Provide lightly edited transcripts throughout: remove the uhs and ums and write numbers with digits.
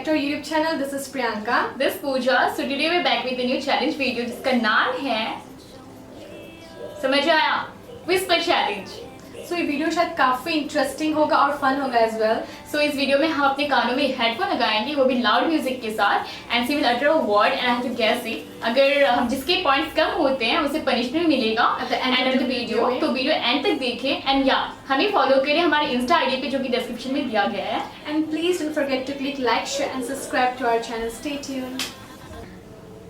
to our YouTube channel. This is Priyanka. This is Pooja. So today we're back with a new challenge video जिसका नाम है समझ आया Whisper Challenge. So ये video शायद काफी इंटरेस्टिंग होगा और फन होगा as well. So इस वीडियो में हम अपने कानों में हेडफोन लगाएंगे, वो भी लाउड म्यूजिक के साथ, and she will utter a word and I have to guess it. अगर हम जिसके पॉइंट्स कम होते हैं उसे पनिशमेंट मिलेगा At the end of the video. तो वीडियो एंड तक देखें एंड या हमें फॉलो करें हमारे इंस्टा आईडी पे जो कि डिस्क्रिप्शन में दिया गया है. And please don't forget to click like, share and subscribe to our channel. Stay tuned.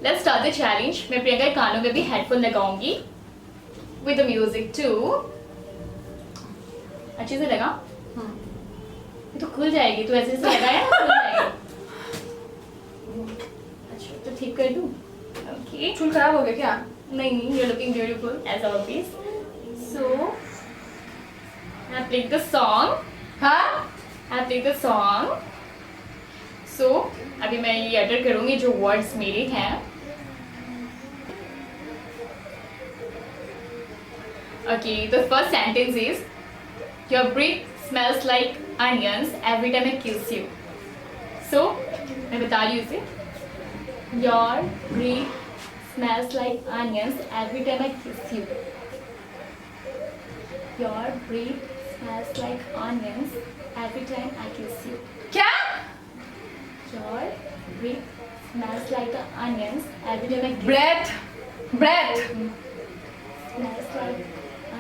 Let's start the challenge. मैं प्रियंका के कानों में भी हेडफोन लगाऊंगी with the music too. अच्छे से लगा? ये तो खुल जाएगी, तो ऐसे से लगाया ना खुल जाएगी. अच्छा तो ठीक कर दूं? Okay. चूल खराब हो गया क्या? नहीं, you're looking beautiful as always. So, I played the song. हाँ? I played the song. So, अभी मैं ये utter करूँगी जो words मेरे हैं. Okay, the first sentence is your breath smells like onions every time I kiss you. So, मैं बता रही हूँ इसे. Your breath smells like onions every time I kiss you. Your breath smells like onions every time I kiss you. क्या? Your breath smells like onions every time I kiss you. Breath. Smells like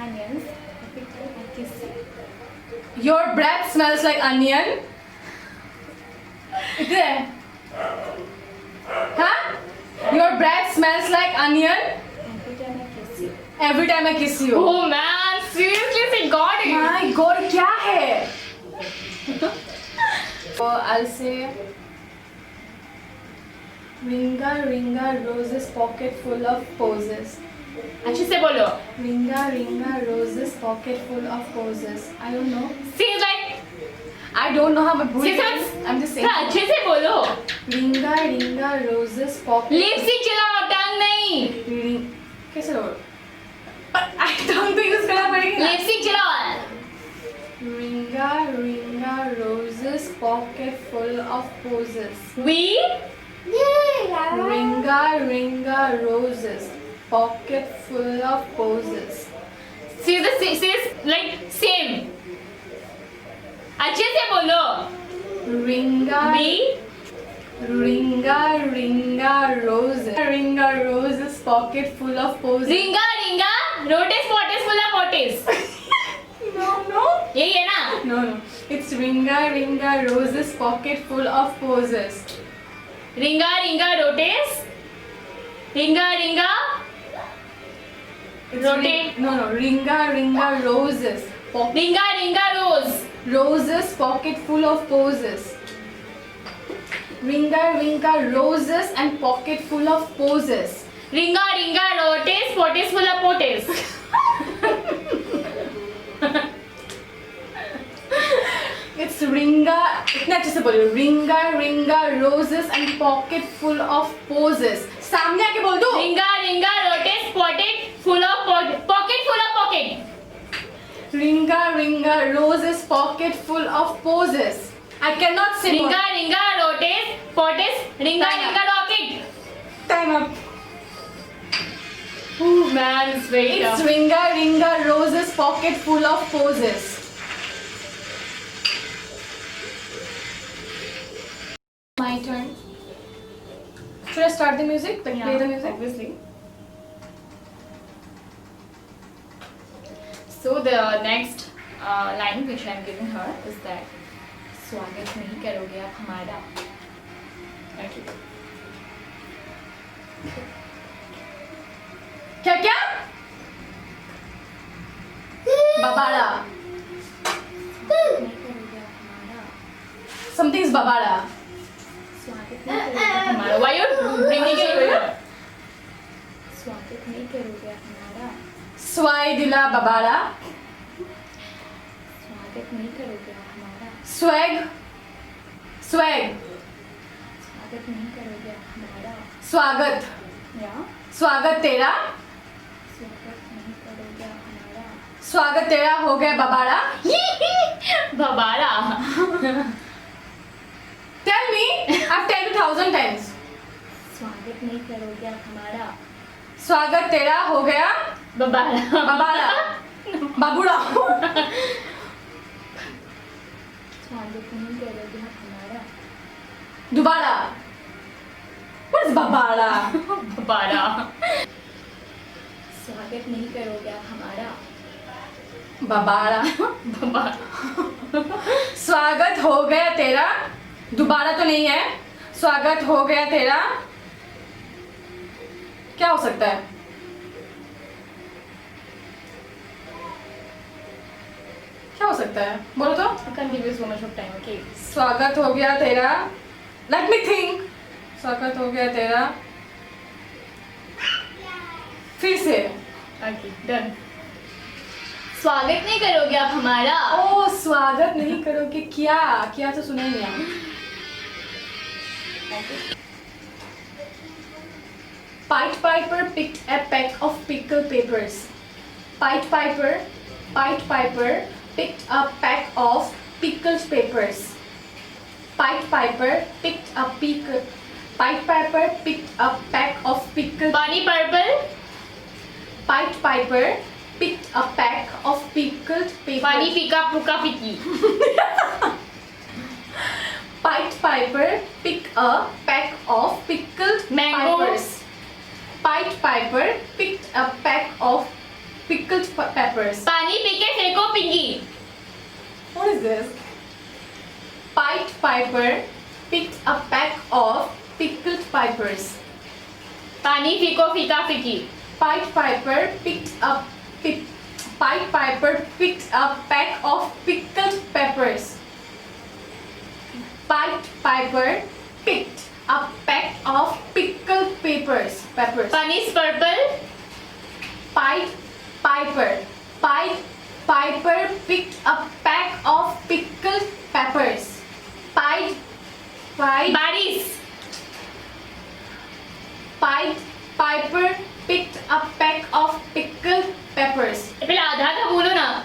onions every time I kiss you. Your breath smells like onion. इधर है. हाँ? Your breath smells like onion Every time I kiss you. every time I kiss you. Oh man, seriously, she got it. My God, क्या है? So I'll say, Ringa ringa roses pocket full of posies. अच्छे से बोलो. Ringa ringa roses pocket full of posies. I don't know. Seems like. I don't know how मैं भूल Six गई. months? I'm just saying. थोड़ा अच्छे से बोलो. Ringa ringa roses pocket. Lipstick चलाओ, टंग नहीं. Ring. कैसे हो? But I don't think use करना पड़ेगा. लिपस्टिक चलाओ. Ringa ringa roses pocket full of posies. We. Ringa ringa roses pocket full of posies. See the says like same. अच्छे से बोलो. Ringa We. ringa ringa roses pocket full of posies. रिंगा ringa रोटेस potash फुला potash. No. यही है ना. No. It's ringa ringa roses pocket full of posies. रिंगा ringa रोटेस. रिंगा रिंगा. It's Rotate. No. Ringa ringa roses. रिंगा रिंगा रोज. Roses pocket full of posies. Ringa ringa roses and pocket full of posies. रिंगा ringa रोटेस potash फुला potash. It's ringa. इतना अच्छे से बोलो. Ringa ringa roses and pocket full of posies. सामने आके बोल दो. Ringa ringa roses potato full of pocket full of pocket. Ringa ringa roses pocket full of posies. I cannot say more. रिंगा ringa रोटेस potash रिंगा Time up. रिंगा rocket. Time up. Oh man, it's very It's tough. ringa ringa roses pocket full of posies. My turn. Should I start the music? Like play the music? Obviously. So the next line which I am giving her is that स्वागत नहीं करोगे आप हमारा. Okay. क्या क्या? Babada. नहीं करोगे आप हमारा. Something is babada. स्वागत नहीं करोगे आप हमारा. Why you bringing it here? स्वागत नहीं करोगे आप हमारा. Swai dila babada. स्वागत नहीं करोगे आप हमारा. Swag. स्वागत नहीं करोगे आप हमारा. स्वागत. या स्वागत तेरा. स्वागत नहीं करोगे आप हमारा. स्वागत तेरा हो गया बबाड़ा. बबाड़ा. Tell me me. I've 10,000 times. स्वागत नहीं करोगे आप हमारा स्वागत तेरा हो गया बबारा बबाला बाबूड़ा. स्वागत नहीं करोगे आप हमारा दोबारा. What is babara? बबारा स्वागत नहीं करोगे आप हमारा बबाड़ा. बबारा स्वागत हो गया तेरा. दोबारा तो नहीं है. स्वागत हो गया तेरा. क्या हो सकता है? क्या हो सकता है? बोलो तो. I can't give you so much of time, okay? स्वागत हो गया तेरा. Let me think. स्वागत हो गया तेरा. फिर से. Okay, done. स्वागत नहीं करोगे आप हमारा ओ स्वागत नहीं करोगे. क्या क्या तो सुना ही नहीं है. Pied Piper picked a peck of pickled peppers. Pied Piper picked a peck of pickled peppers. Pied Piper picked a peck of pickled. पानी purple Pied Piper picked a peck of pickled peppers. पानी फीका फूका फीकी Pied Piper picked a peck of pickled Mango. peppers. Pied Piper picked a peck of pickled peppers. पानी P के फेंको पिंगी What is this? Pied Piper picked a peck of pickled peppers. पानी फीको फीका फीकी Pied Piper picked a peck of pickled peppers. Pied Piper picked a peck of pickled peppers. पानी purple Pied Piper picked a peck of pickled peppers. Pied बारिश Piper picked a peck of pickled peppers. पहले आधा था बोलो ना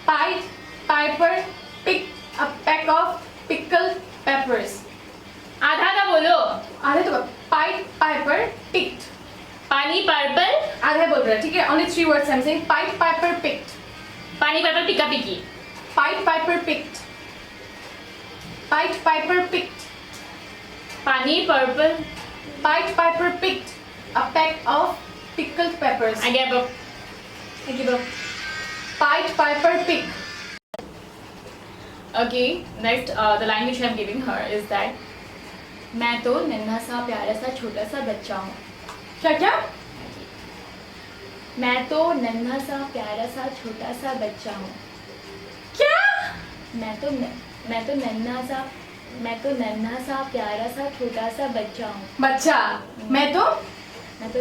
Pied Piper picked a peck of pickled peppers. आधा था बोलो आधे तो Pied Piper picked. पानी पर्पल आधे बोल रहा है. ठीक है. Only 3 words I'm saying. Pied Piper picked. पानी पर्पल पीका Peaky Pied Piper picked. Pied Piper picked. पानी purple Pied Piper picked a peck of pickled peppers. I give up Pied Piper picked. Okay, next the line which I am giving her is that मैं तो नन्हा सा प्यारा सा छोटा सा बच्चा हूँ क्या क्या? मैं तो नन्हा सा प्यारा सा छोटा सा बच्चा हूँ क्या? मैं तो नन्हा सा प्यारा सा छोटा सा बच्चा हूँ बच्चा. मैं तो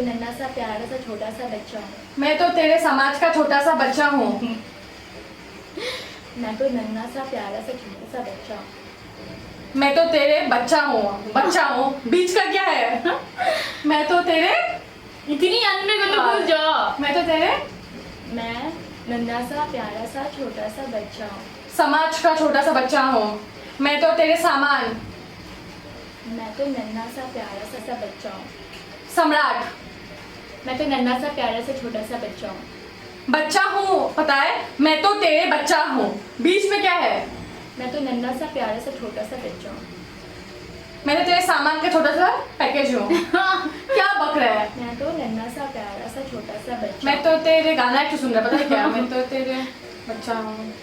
नन्हा सा प्यारा सा छोटा सा बच्चा हूँ मैं तो तेरे समाज का छोटा सा बच्चा हूँ. मैं तो नन्हा सा प्यारा सा छोटा सा बच्चा हूँ मैं तो तेरे बच्चा हूँ. बीच का क्या है? मैं तो तेरे इतनी अंत में तो भूल जाओ मैं तो तेरे मैं नन्हा सा प्यारा सा छोटा सा बच्चा हूँ समाज का छोटा सा बच्चा हूँ. मैं तो तेरे सामान. मैं तो नन्हा सा प्यारा सा बच्चा हूँ सम्राट. मैं तो नन्हा सा प्यारा सा छोटा सा बच्चा हूँ बच्चा हूँ पता है. मैं तो तेरे बच्चा हूँ. बीच में क्या है? मैं तो नन्हा सा प्यारा सा छोटा सा बच्चा हूँ मैं तो तेरे सामान का छोटा सा पैकेज हूँ. क्या बक रहा है? मैं तो नन्हा सा प्यारा सा छोटा सा बच्चा मैं तो तेरे गाना क्यों सुन रहा है पता है क्या? मैं तो तेरे बच्चा हूँ.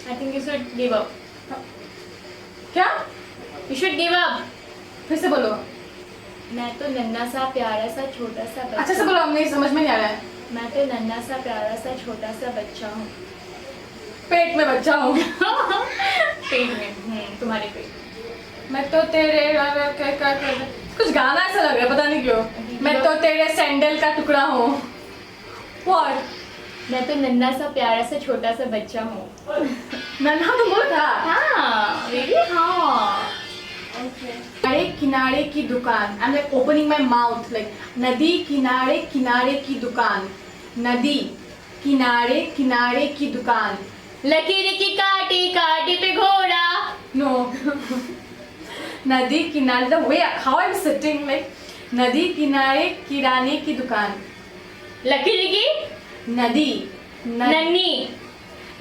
I think you should give up क्या? यू शुड गिव अप फिर से बोलो. मैं तो नन्हा सा प्यारा सा छोटा सा अच्छा से बच्चा बोलो. अब नहीं समझ में नहीं आ रहा है. मैं तो नन्हा सा प्यारा सा छोटा सा बच्चा हूँ पेट में बच्चा हूँ. पेट में तुम्हारे पेट मैं तो तेरे कुछ गाना ऐसा लग रहा है पता नहीं क्यों. मैं तो तेरे सैंडल का टुकड़ा हूँ. What? मैं तो नन्हा सा प्यारा सा छोटा सा बच्चा हूँ नन्हा तो बोला था. हाँ really? हाँ किनारे की दुकान. I'm like opening my mouth like नदी किनारे की दुकान. नदी किनारे की दुकान. लकीर की काटी काटी पे घोड़ा. No. नदी किनारे, the way how I'm sitting like, नदी किनारे किराने की दुकान. लकीर की नदी नन्नी.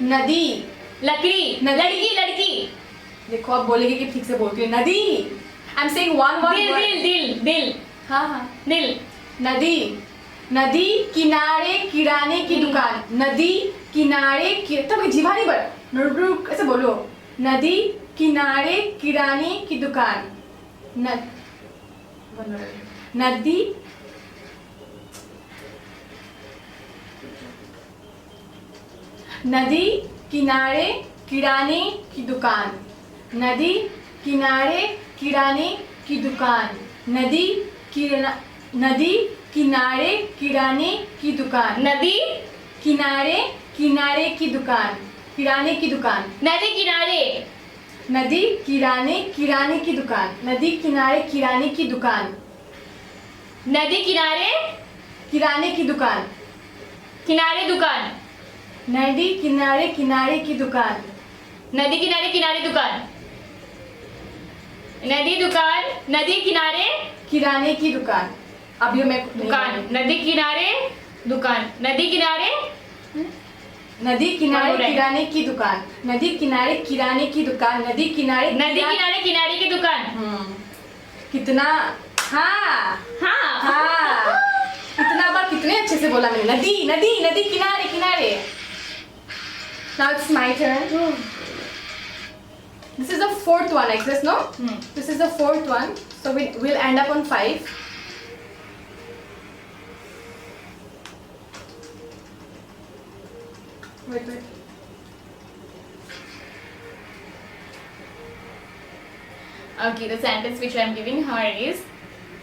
नदी. लकड़ी. नदी. लड़की लड़की. देखो आप बोलेंगे कि ठीक से बोलती है. नदी. I'm saying one दिल word. दिल दिल दिल हाँ हाँ. दिल. नदी. नदी किनारे किराने की दुकान. नदी किनारे की, तब जीवा नहीं बढ़, ऐसे बोलो. नदी किनारे किराने की दुकान. नदी नदी किनारे किराने की दुकान. नदी किनारे किराने की दुकान. नदी किनारे किराने की दुकान. नदी किनारे किनारे की दुकान. किराने की दुकान. नदी किनारे. नदी किराने किराने की दुकान. नदी किनारे किराने की दुकान. नदी किनारे किराने की दुकान. किनारे दुकान. नदी किनारे किनारे की दुकान. नदी किनारे किनारे दुकान. नदी दुकान. नदी किनारे किराने की दुकान. अब ये मैं दुकान. नदी किनारे दुकान. नदी किनारे. नदी किनारे और बोल रहे हैं। किराने की दुकान. नदी किनारे किराने की दुकान. नदी किनारे नदी किनारे किनारे की दुकान. कितना, हाँ हाँ. हाँ, कितना बार कितने अच्छे से बोला मैंने. नदी नदी नदी किनारे किनारे. Now it's my turn. This is the fourth one, I guess, no? This is the fourth one. So we'll end up on 5. Wait. Okay, the sentence which I am giving her is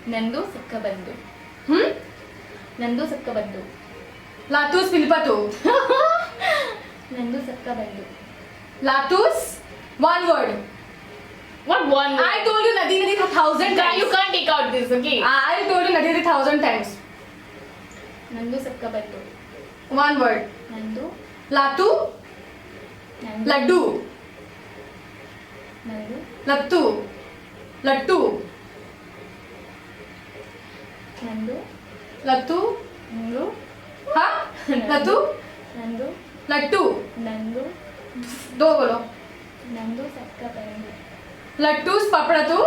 Nandu sakka bandu. Nandu sakka bandu. Latus Pilipatu. Nandu sakka bandu. Latus, one word. What one word? I told you Nadi Nadi 1,000 times. You can't take out this, okay? I told you Nadi Nadi 1,000 times. Nandu sakka bandu. One word. Nandu. Latu, Nandu. Laddu, Nandu. Lattu, Lattu, Nandu. Lattu, Nandu. हाँ, Lattu, Nandu. Lattu. Nandu. दो बोलो. Nandu sakka bandu. Lattus Papadatu,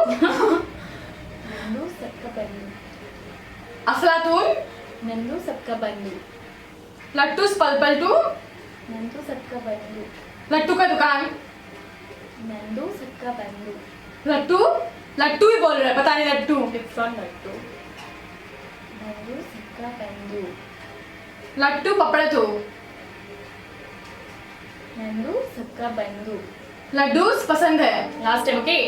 Nandu sakka bandu. Aflatun, Nandu sakka bandu. Lattus Palpaltu, Nandu sakka bandu. लट्टू का दुकान. Nandu sakka bandu. लट्टू, लट्टू ही बोल रहा है, पता नहीं लट्टू. Different lattu. Nandu sakka bandu. लट्टू पपड़तू. Nandu sakka bandu. लड्डूस पसंद है. Last time, okay?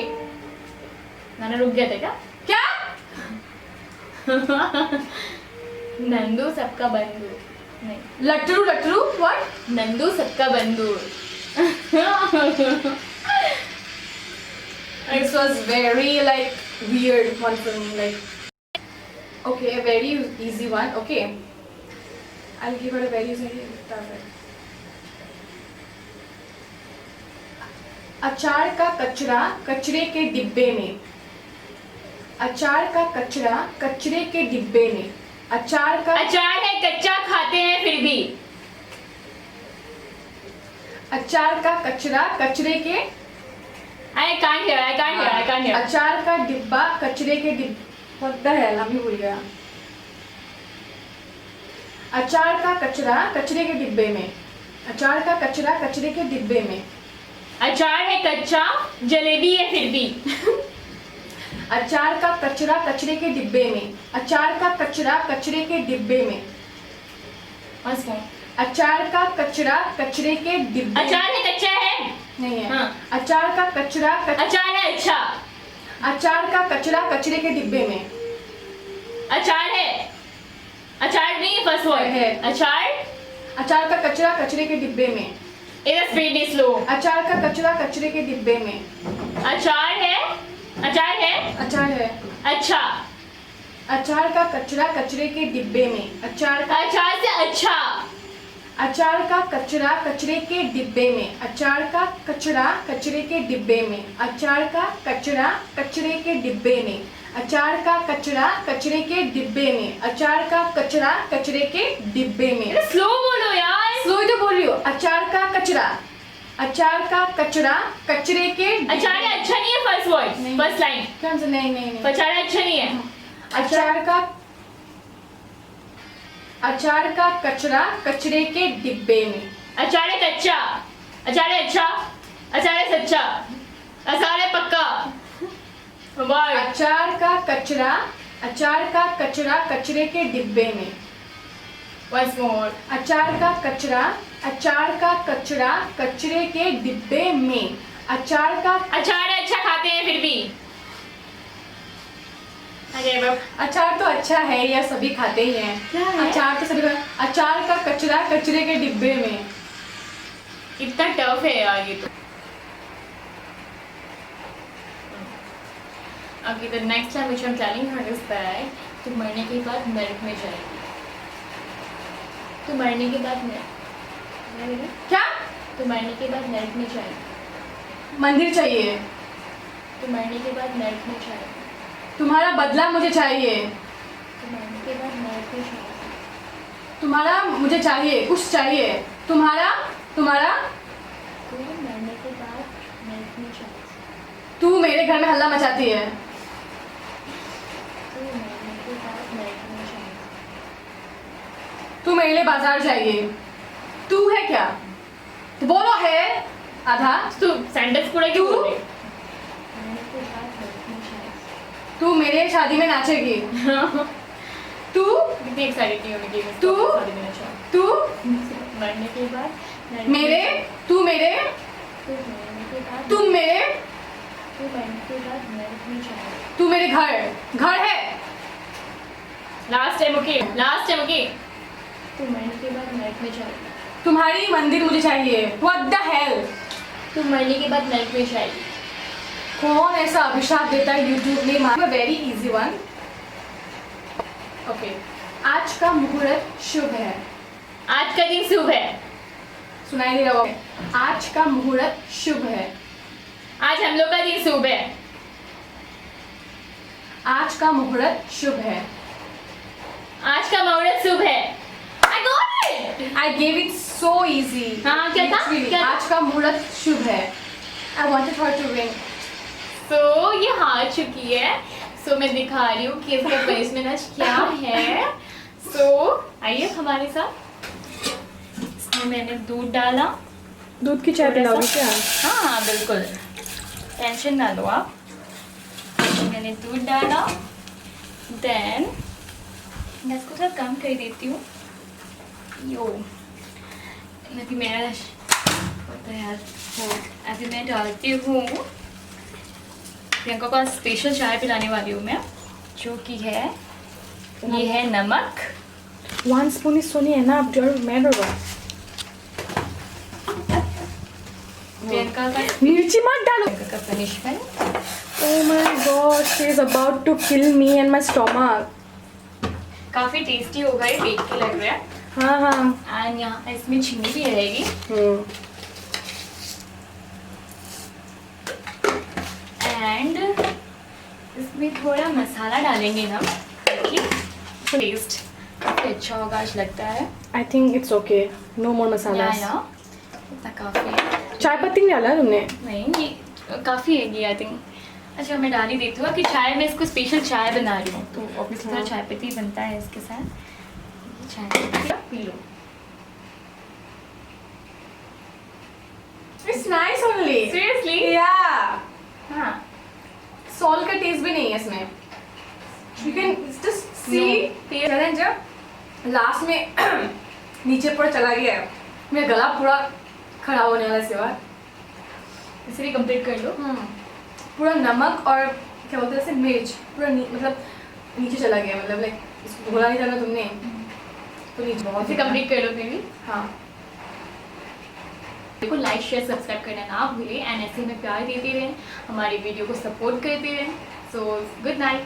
मैंने रुक गया था क्या? क्या? नंदू सबका बंधु. नहीं. लट्टू लट्टू what? नंदू सबका बंधु. This was very like weird one for me, like. Okay, a very easy one. Okay, I'll give it a very easy. अचार का कचरा कचरे के डिब्बे में. अचार का कचरा कचरे के डिब्बे में. अचार का अचार है कच्चा खाते हैं फिर भी. अचार का कचरा कचरे के. I can't hear. अचार का डिब्बा कचरे के डिब्बे. What the hell? अभी भूल गया. अचार का कचरा कचरे के डिब्बे में. अचार का कचरा कचरे के डिब्बे में. अचार है कच्चा जलेबी है फिर भी. अचार का कचरा कचरे के डिब्बे में. अचार का कचरा कचरे के डिब्बे में. Once more. अचार का कचरा कचरे के डिब्बे. अचार है कच्चा है. नहीं है. हाँ. अचार का कचरा अचार है अच्छा. अचार का कचरा कचरे के डिब्बे में. अचार है. अचार नहीं है फर्स्ट वर्ड है. अचार. अचार का कचरा कचरे के डिब्बे में. It is pretty slow. अचार का कचरा कचरे के डिब्बे में. अचार है. अचार है. अचार है. अच्छा. अचार का कचरा कचरे के डिब्बे में. अचार का अचार से अच्छा. अचार का कचरा कचरे के डिब्बे में, अचार का कचरा कचरे के डिब्बे में, अचार का कचरा कचरे के डिब्बे में, अचार का कचरा कचरे के डिब्बे में, अचार का कचरा कचरे के डिब्बे में। स्लो बोलो यार। स्लो ही तो बोल रही हो। अचार का कचरा, अचार का कचरा कचरे के अचार अच्छा नहीं है फर्स्ट वर्ड, नहीं। First line. कौन सा? नहीं नहीं नहीं। अचार अच्छा नहीं है। अचार का कचरा कचरे के डिब्बे में। अचार है कच्चा, अचार है अच्छा, अचार है सच्चा, अचार है पक्का। वर्ड। अचार का कचरा कचरे के डिब्बे में। Once more. अचार का कचरा कचरे के डिब्बे में। अचार का अचार है अच्छा खाते हैं फिर भी। अरे बाप। अचार तो अच्छा है, यह सभी खाते ही हैं। क्या है? अचार तो सभी अचार का कचरा कचरे के डिब्बे में। इतना टफ है यार ये तो। Okay, the next time which I'm telling her is that तू मरने के बाद नरक में जाएगी। तू मरने के बाद क्या? तू मरने के बाद नरक में जाएगी। मंदिर चाहिए। तू मरने के बाद नरक में जाएगी। तुम्हारा बदला मुझे चाहिए। तू मरने के बाद नरक में जाएगी। तुम्हारा मुझे चाहिए, कुछ चाहिए। तुम्हारा तू मरने के बाद नरक में जाएगी। तू मेरे घर में हल्ला मचाती है। तू मरने के बाद नरक में जाएगी। तू मेरे लिए बाजार जाइए। तू है क्या? तो बोलो है आधा। तू सेंटेंस पूरा क्यों तू? बोल रही? मरने के बाद नरक में जाएगी। तू मेरे शादी में नाचेगी। तू कितनी एक्साइटेड नहीं होने की तू? तू मरने के बाद नरक में मेरे जाएगी। तू मेरे तू मरने के बाद तुम मेरे तू मरने के बाद नरक में जाएगी। तू मेरे घर है। Last time okay, last time okay. तू मरने के बाद नरक में जाएगी। तुम्हारी मंदिर मुझे चाहिए। What the hell? तू मरने के बाद नरक में जाएगी। कौन ऐसा अभिशाप देता है यूट्यूब में? Very easy one. ओके, आज का मुहूर्त शुभ है। आज का दिन शुभ है। सुनाई दे रहा होगा? आज का मुहूर्त शुभ है। आज हम लोग का दिन शुभ है। आज का मुहूर्त शुभ है। आज का मुहूर्त शुभ है। I got it! I gave it so easy. हाँ, क्या था? Literally, क्या था? आज का मुहूर्त शुभ है। I wanted her to win. So ये हार चुकी है। So मैं दिखा रही हूँ कि इसका पनिशमेंट आज क्या है। So आइए हमारे साथ। इसमें मैंने दूध डाला। दूध की चाय थोड़ा पिलाओगी सा? क्या? हाँ बिल्कुल, टेंशन ना लो आप। मैंने दूध डाला, देन गैस को थोड़ा कम कर देती हूँ। यो अभी मेरा होता है यार। अभी मैं डालती हूँ, प्रियंका को स्पेशल चाय पिलाने वाली हूँ मैं, जो कि है ये है नमक। 1 spoon is only enough. You're mad or what? Priyanka का मिर्ची मत डालो। प्रियंका का punishment. Oh my God, she is about to kill me and my stomach. काफ़ी टेस्टी होगा ये, देख के लग रहा है। हाँ हाँ। एंड यहाँ इसमें चीनी भी रहेगी। एंड इसमें थोड़ा मसाला डालेंगे ना ताकि टेस्ट काफ़ी अच्छा होगा आज लगता है। I think it's okay. No more या masalas. इतना काफ़ी है। चाय पत्ती नहीं डाला तुमने? नहीं ये काफ़ी है ये आई थिंक। अच्छा मैं डाल ही देती हूँ कि चाय में इसको स्पेशल चाय बना रही हूँ, तो ऑब्वियसली थोड़ा चाय पत्ती बनता है इसके साथ। ये चाय पत्ती P low. It's nice only. Seriously? Yeah. हाँ Salt का टेस्ट भी नहीं है इसमें. You can just see. No. चलें जब लास्ट में नीचे पूरा चला गया है, मेरा गला पूरा खराब होने वाला है इसके बाद. इसे भी कंप्लीट कर लो। पूरा नमक और क्या बोलते हैं इसे, मिर्च पूरा मतलब नीचे चला गया, मतलब लाइक इसको घोला नहीं करना तुमने तो नीचे बहुत इसे कंप्लीट कर लो बेबी। हाँ. देखो लाइक शेयर सब्सक्राइब करना ना भूलें एंड ऐसे में प्यार देते रहें, हमारी वीडियो को सपोर्ट करते रहें। So good night.